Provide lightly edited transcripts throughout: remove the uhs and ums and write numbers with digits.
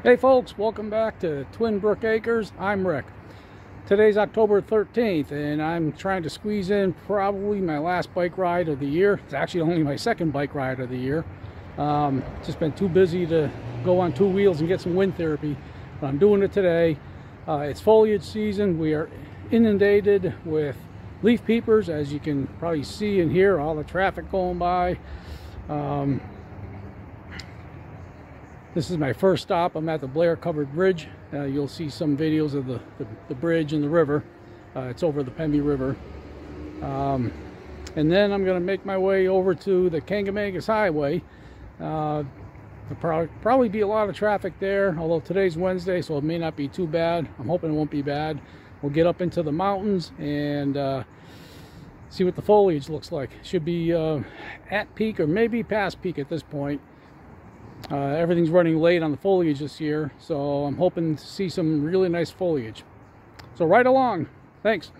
Hey folks, welcome back to Twin Brook Acres. I'm Rick. Today's October 13th and I'm trying to squeeze in probably my last bike ride of the year. It's actually only my second bike ride of the year. Just been too busy to go on two wheels and get some wind therapy, but I'm doing it today. It's foliage season. We are inundated with leaf peepers, as you can probably see and hear all the traffic going by. This is my first stop. I'm at the Blair Covered Bridge. You'll see some videos of the bridge and the river. It's over the Pemmy River. And then I'm going to make my way over to the Kancamagus Highway. There'll probably be a lot of traffic there, although today's Wednesday, so it may not be too bad. I'm hoping it won't be bad. We'll get up into the mountains and see what the foliage looks like. Should be at peak or maybe past peak at this point. Everything's running late on the foliage this year, so I'm hoping to see some really nice foliage. So right along. Thanks.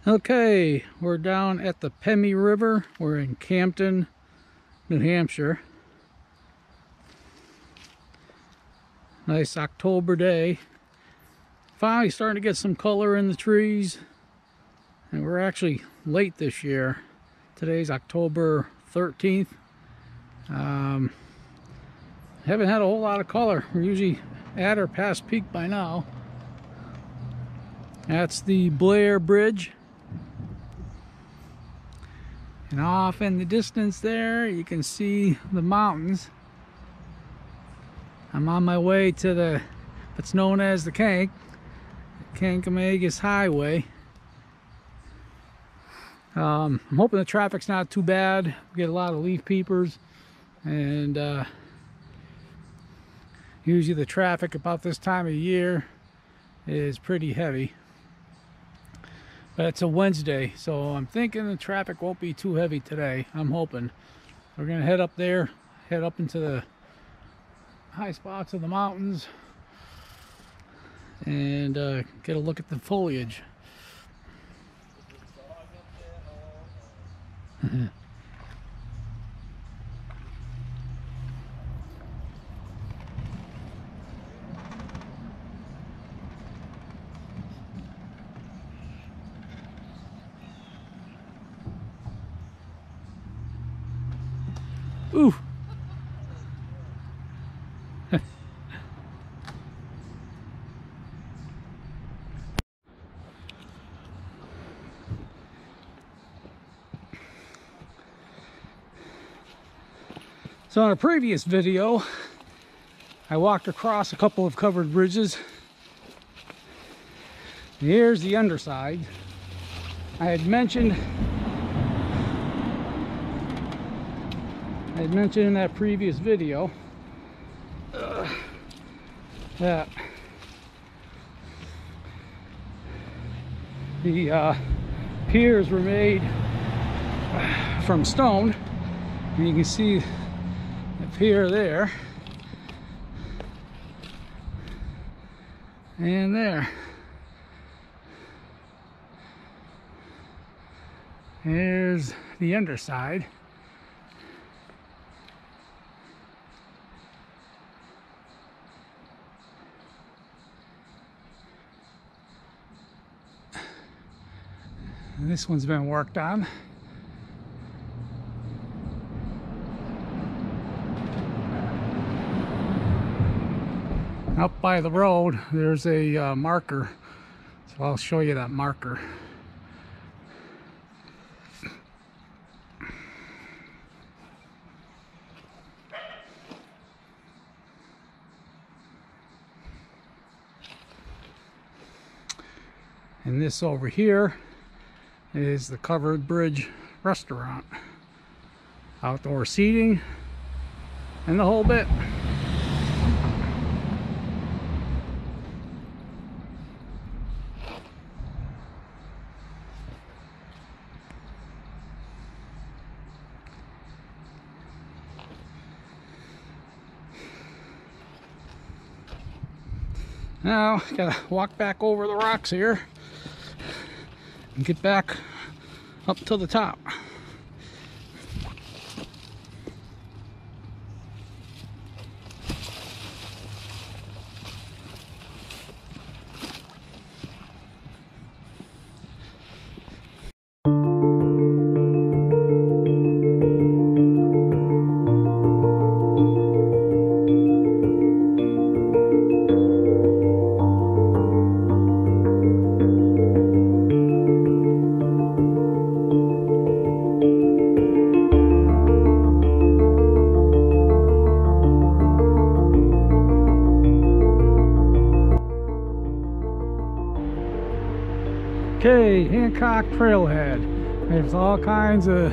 Okay, we're down at the Pemmy River. We're in Campton, New Hampshire. Nice October day. Finally starting to get some color in the trees. And we're actually late this year. Today's October 13th. Haven't had a whole lot of color. We're usually at or past peak by now. That's the Blair Bridge. And off in the distance there, you can see the mountains. I'm on my way to what's known as the Kancamagus Highway. I'm hoping the traffic's not too bad. We get a lot of leaf peepers, and usually the traffic about this time of year is pretty heavy. But it's a Wednesday, so I'm thinking the traffic won't be too heavy today. I'm hoping. We're gonna head up there, head up into the high spots of the mountains, and get a look at the foliage. Ooh. So in a previous video, I walked across a couple of covered bridges. Here's the underside. I had mentioned in that previous video that the piers were made from stone, and you can see the pier there and there. Here's the underside. And this one's been worked on. Up by the road, there's a marker, so I'll show you that marker. And this over here is the Covered Bridge restaurant. Outdoor seating and the whole bit. Now, gotta walk back over the rocks here and get back up to the top. Okay, Hancock Trailhead. There's all kinds of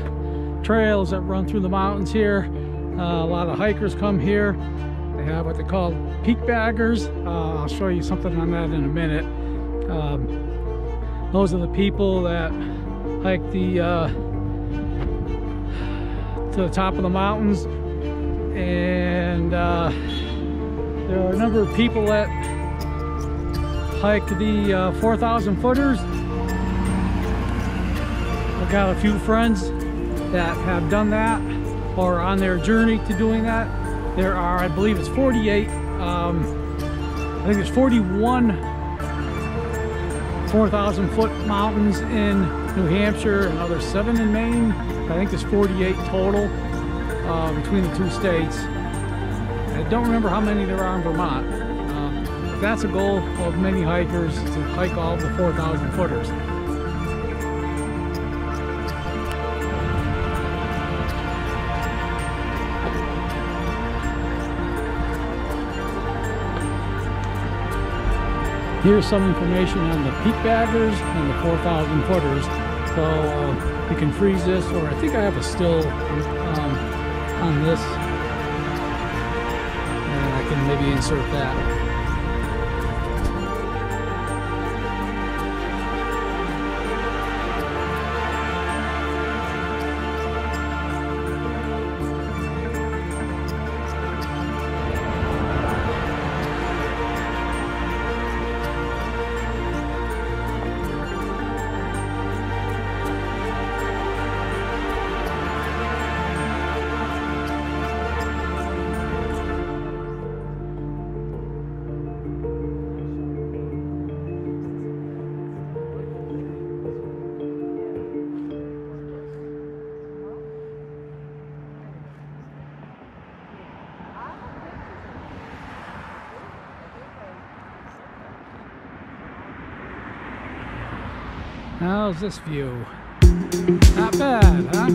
trails that run through the mountains here. A lot of hikers come here. They have what they call peak baggers. I'll show you something on that in a minute. Those are the people that hike to the top of the mountains, and there are a number of people that hike the 4,000 footers. I've got a few friends that have done that or are on their journey to doing that. There are, I believe it's 48, I think there's 41 4,000 foot mountains in New Hampshire, and another 7 in Maine. I think there's 48 total between the two states. I don't remember how many there are in Vermont. That's a goal of many hikers, to hike all the 4,000 footers. Here's some information on the peak baggers and the 4,000 footers. So you can freeze this, or I think I have a still on this, and I can maybe insert that. How's this view? Not bad, huh?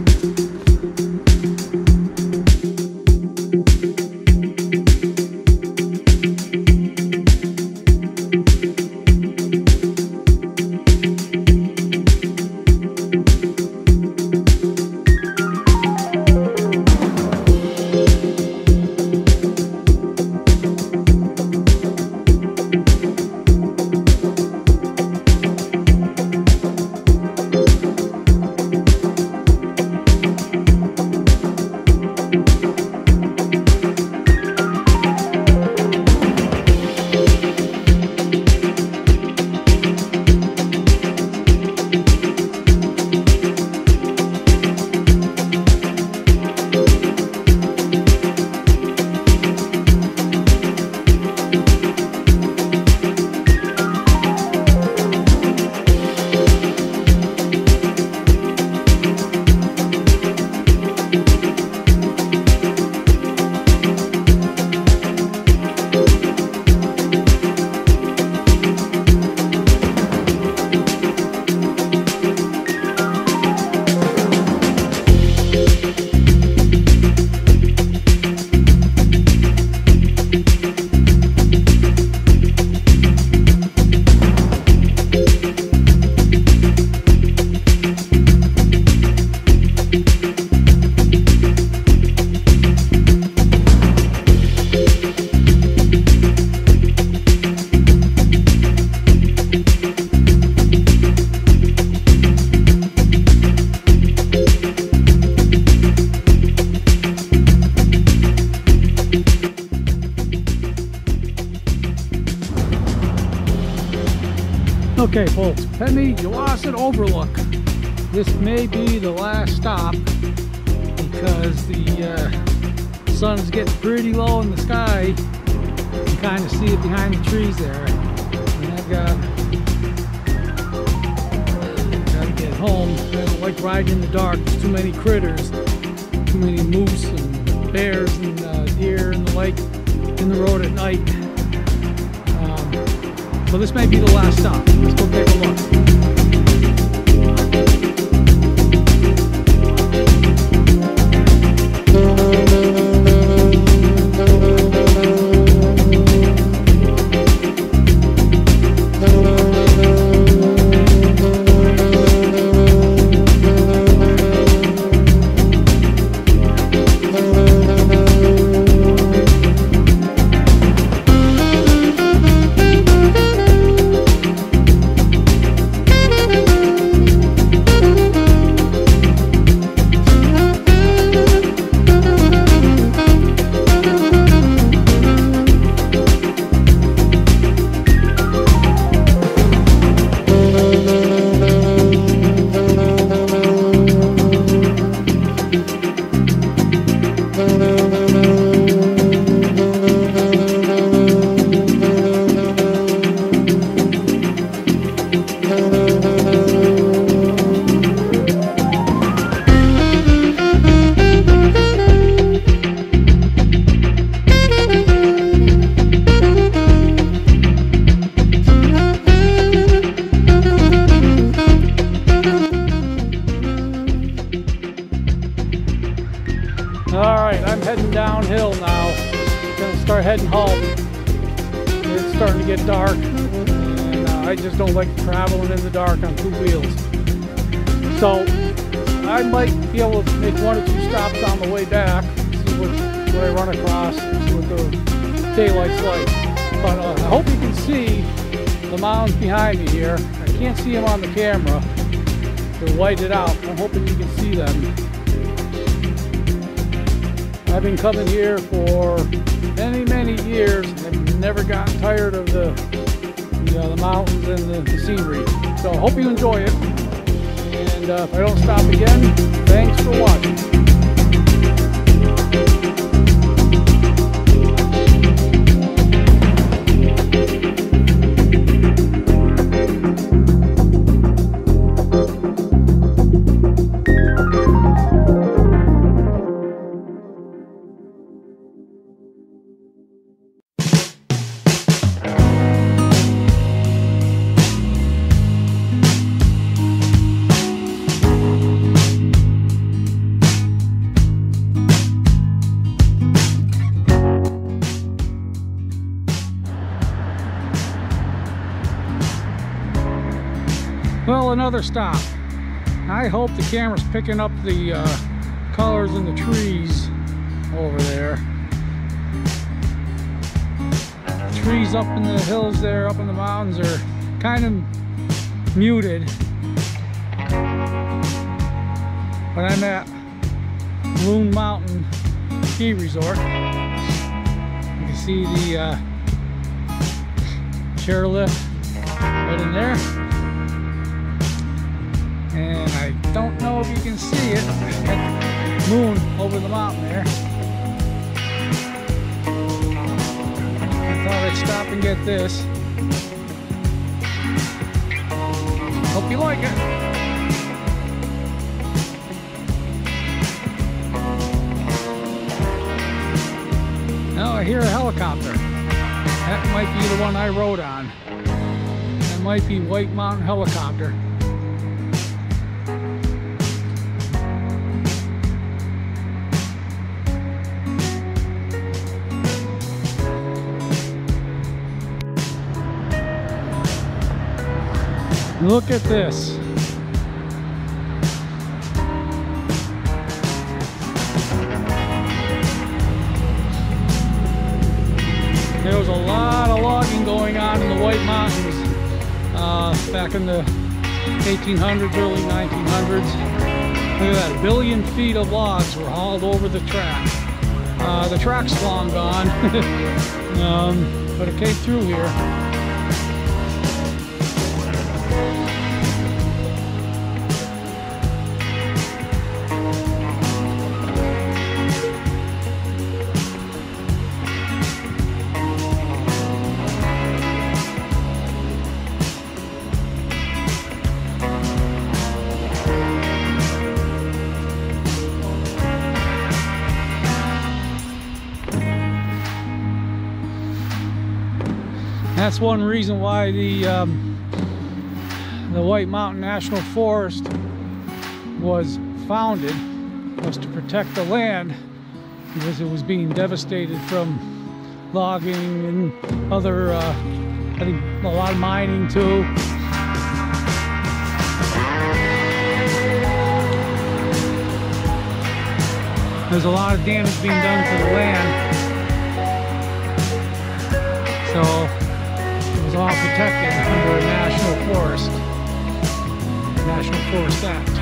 Okay folks, pemmy, overlook. This may be the last stop because the sun's getting pretty low in the sky. You can kind of see it behind the trees there. And I've got to get home. I don't like riding in the dark. There's too many critters, too many moose and bears and deer and the like in the road at night. So this may be the last stop. Let's go take a look. Alright, I'm heading downhill now. Gonna start heading home. It's starting to get dark, and I just don't like traveling in the dark on two wheels. So I might be able to make 1 or 2 stops on the way back, see what I run across, see what the daylight's like. But I hope you can see the mountains behind me here. I can't see them on the camera. They're whited out. I'm hoping you can see them. I've been coming here for many years and I've never gotten tired of the mountains and the scenery. So I hope you enjoy it. And if I don't stop again, thanks for watching. Well, another stop. I hope the camera's picking up the colors in the trees over there. The trees up in the hills there, up in the mountains, are kind of muted. But I'm at Loon Mountain Ski Resort. You can see the chairlift right in there. And I don't know if you can see it. Got the moon over the mountain there. I thought I'd stop and get this. Hope you like it. Now I hear a helicopter. That might be the one I rode on. That might be White Mountain Helicopter. Look at this. There was a lot of logging going on in the White Mountains back in the 1800s, early 1900s. Look at that, 1 billion feet of logs were hauled over the track. The track's long gone, but it came through here. That's one reason why the White Mountain National Forest was founded, was to protect the land, because it was being devastated from logging and other, I think a lot of mining too. There's a lot of damage being done to the land. So all protected under a National Forest Act.